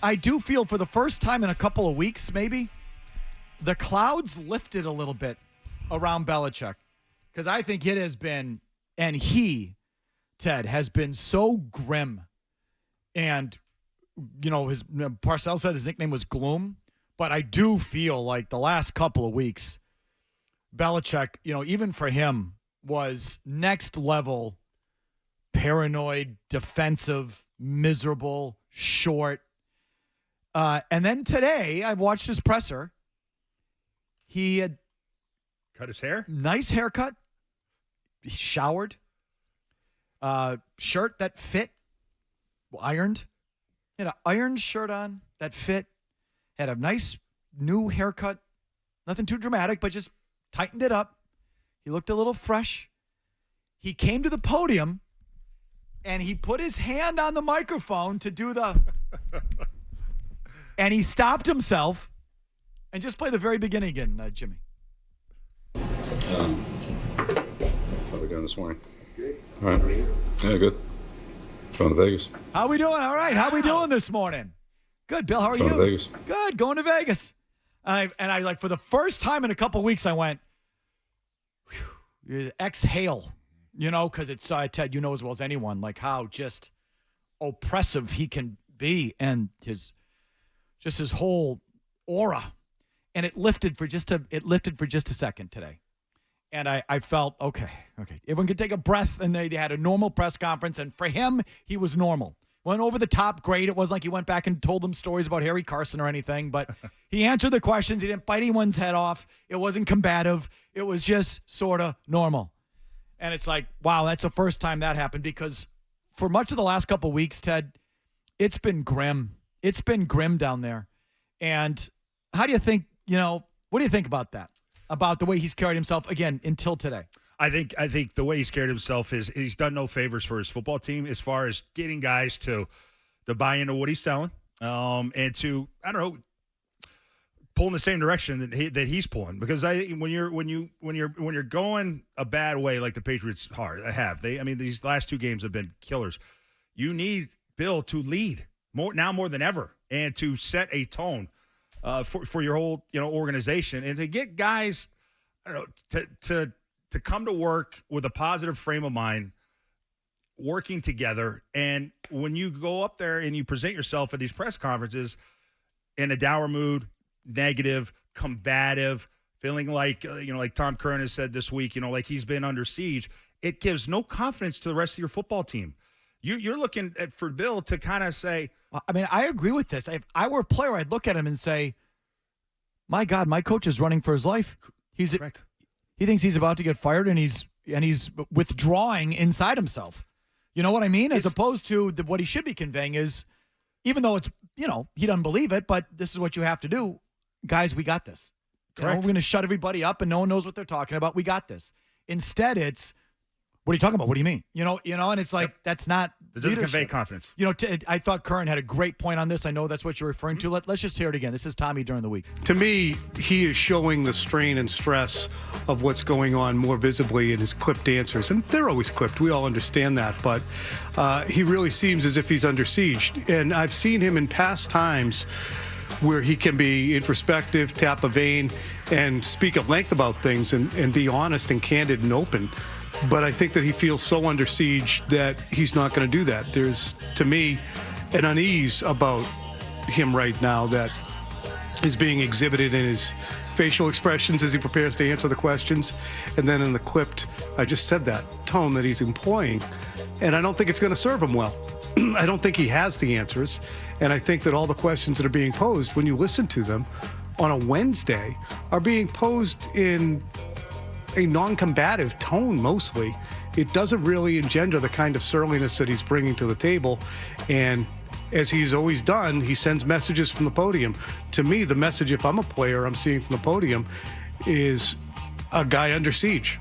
I do feel for the first time in a couple of weeks, maybe, the clouds lifted a little bit around Belichick. Because I think it has been, and he, Ted, has been so grim. And, Parcells said his nickname was Gloom. But I do feel like the last couple of weeks, Belichick, even for him, was next level paranoid, defensive, miserable, short. And then today, I watched his presser. He had cut his hair. Nice haircut. He showered. Shirt that fit. Ironed. He had an ironed shirt on that fit. Had a nice new haircut. Nothing too dramatic, but just tightened it up. He looked a little fresh. He came to the podium, and he put his hand on the microphone to do the... and he stopped himself. And just play the very beginning again, Jimmy. How are we doing this morning? Good. All right. Yeah, good. Going to Vegas. How we doing? All right. How we doing this morning? Good, Bill. How are you? Going to Vegas. Good. Going to Vegas. And I like for the first time in a couple of weeks, I went, exhale, because it's Ted, as well as anyone, like how just oppressive he can be, and his whole aura. And it lifted for just a second today. And I felt, okay. Everyone could take a breath, and they had a normal press conference. And for him, he was normal. Went over the top, great. It wasn't like he went back and told them stories about Harry Carson or anything. But he answered the questions. He didn't bite anyone's head off. It wasn't combative. It was just sort of normal. And it's like, wow, that's the first time that happened. Because for much of the last couple of weeks, Ted, it's been grim. It's been grim down there. And how do you think, what do you think about that? About the way he's carried himself, again, until today? I think the way he's carried himself is he's done no favors for his football team as far as getting guys to buy into what he's selling, and to, I don't know, pull in the same direction that he's pulling. Because when you're going a bad way like the Patriots have, these last two games have been killers. You need Bill to lead more than ever, and to set a tone for your whole organization, and to get guys, I don't know, to come to work with a positive frame of mind, working together. And when you go up there and you present yourself at these press conferences in a dour mood, negative, combative, feeling like like Tom Curran has said this week, like he's been under siege, it gives no confidence to the rest of your football team. You're looking for Bill to kind of say, I agree with this. If I were a player, I'd look at him and say, my God, my coach is running for his life. Correct. He thinks he's about to get fired, and he's withdrawing inside himself. You know what I mean? As opposed to what he should be conveying is, even though it's, he doesn't believe it, but this is what you have to do. Guys, we got this. We're going to shut everybody up, and no one knows what they're talking about. We got this. Instead, it's, what are you talking about? What do you mean? And it's like, that's not it doesn't leadership. Convey confidence. I thought Curran had a great point on this. I know that's what you're referring to. Let's just hear it again. This is Tommy during the week. To me, he is showing the strain and stress of what's going on more visibly in his clipped answers. And they're always clipped. We all understand that. But he really seems as if he's under siege. And I've seen him in past times where he can be introspective, tap a vein, and speak at length about things and be honest and candid and open. But I think that he feels so under siege that he's not going to do that. There's, to me, an unease about him right now that is being exhibited in his facial expressions as he prepares to answer the questions, and then in the clipped, I just said that, tone that he's employing. And I don't think it's going to serve him well. I don't think he has the answers. And I think that all the questions that are being posed, when you listen to them on a Wednesday, are being posed in a non-combative tone mostly. It doesn't really engender the kind of surliness that he's bringing to the table. And as he's always done, he sends messages from the podium. To me, the message, if I'm a player, I'm seeing from the podium is a guy under siege.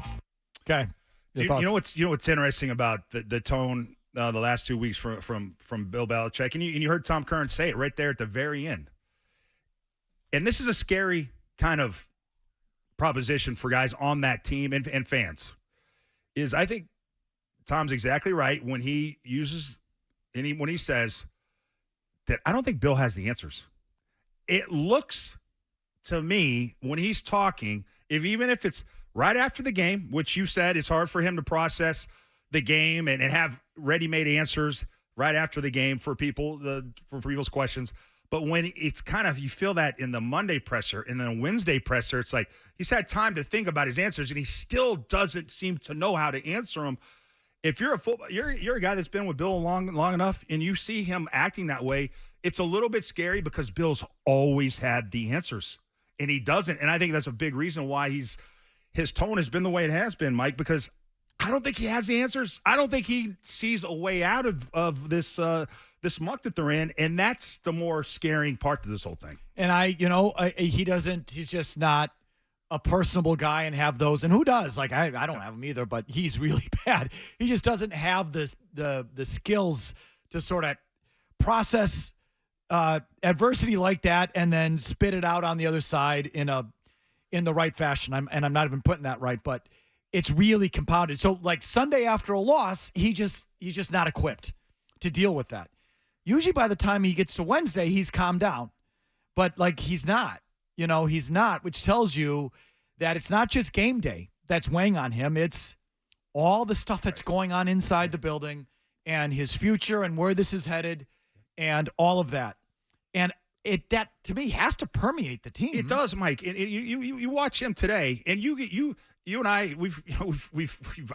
Okay. You know what's interesting about the tone the last 2 weeks from Bill Belichick, and you heard Tom Curran say it right there at the very end. And this is a scary kind of proposition for guys on that team and fans. Is I think Tom's exactly right when he uses when he says that I don't think Bill has the answers. It looks to me when he's talking, even if it's right after the game, which you said is hard for him to process the game and have ready-made answers right after the game for people's questions. But when it's kind of, you feel that in the Monday presser and then Wednesday presser, it's like he's had time to think about his answers and he still doesn't seem to know how to answer them. If you're you're a guy that's been with Bill long enough and you see him acting that way, it's a little bit scary because Bill's always had the answers and he doesn't. And I think that's a big reason why his tone has been the way it has been, Mike, because I don't think he has the answers. I don't think he sees a way out of this this muck that they're in, and that's the more scaring part to this whole thing. And he's just not a personable guy and have those. And who does? Like, I don't have him either, but he's really bad. He just doesn't have the skills to sort of process adversity like that and then spit it out on the other side in the right fashion. I'm not even putting that right, but it's really compounded. So like Sunday after a loss, he's just not equipped to deal with that. Usually by the time he gets to Wednesday, he's calmed down, but like he's not, which tells you that it's not just game day that's weighing on him. It's all the stuff that's going on inside the building and his future and where this is headed and all of that. And that to me has to permeate the team. It does, Mike. And you watch him today, and you and I,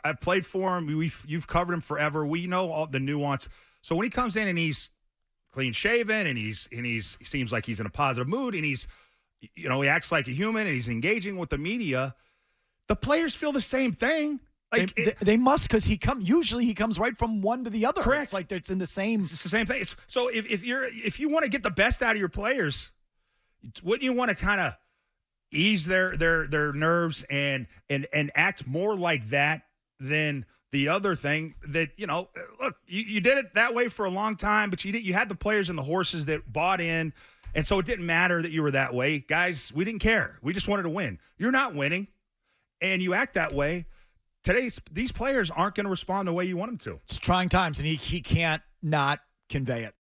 I've played for him. You've covered him forever. We know all the nuance. So when he comes in and he's clean shaven and he seems like he's in a positive mood and he acts like a human and he's engaging with the media, the players feel the same thing. Like they must, because usually he comes right from one to the other. Correct. It's like it's in the same. It's the same thing. So if you want to get the best out of your players, wouldn't you want to kind of ease their nerves and act more like that than the other thing that, look, you did it that way for a long time, but you had the players and the horses that bought in, and so it didn't matter that you were that way. Guys, we didn't care. We just wanted to win. You're not winning, and you act that way. These players aren't going to respond the way you want them to. It's trying times, and he can't not convey it.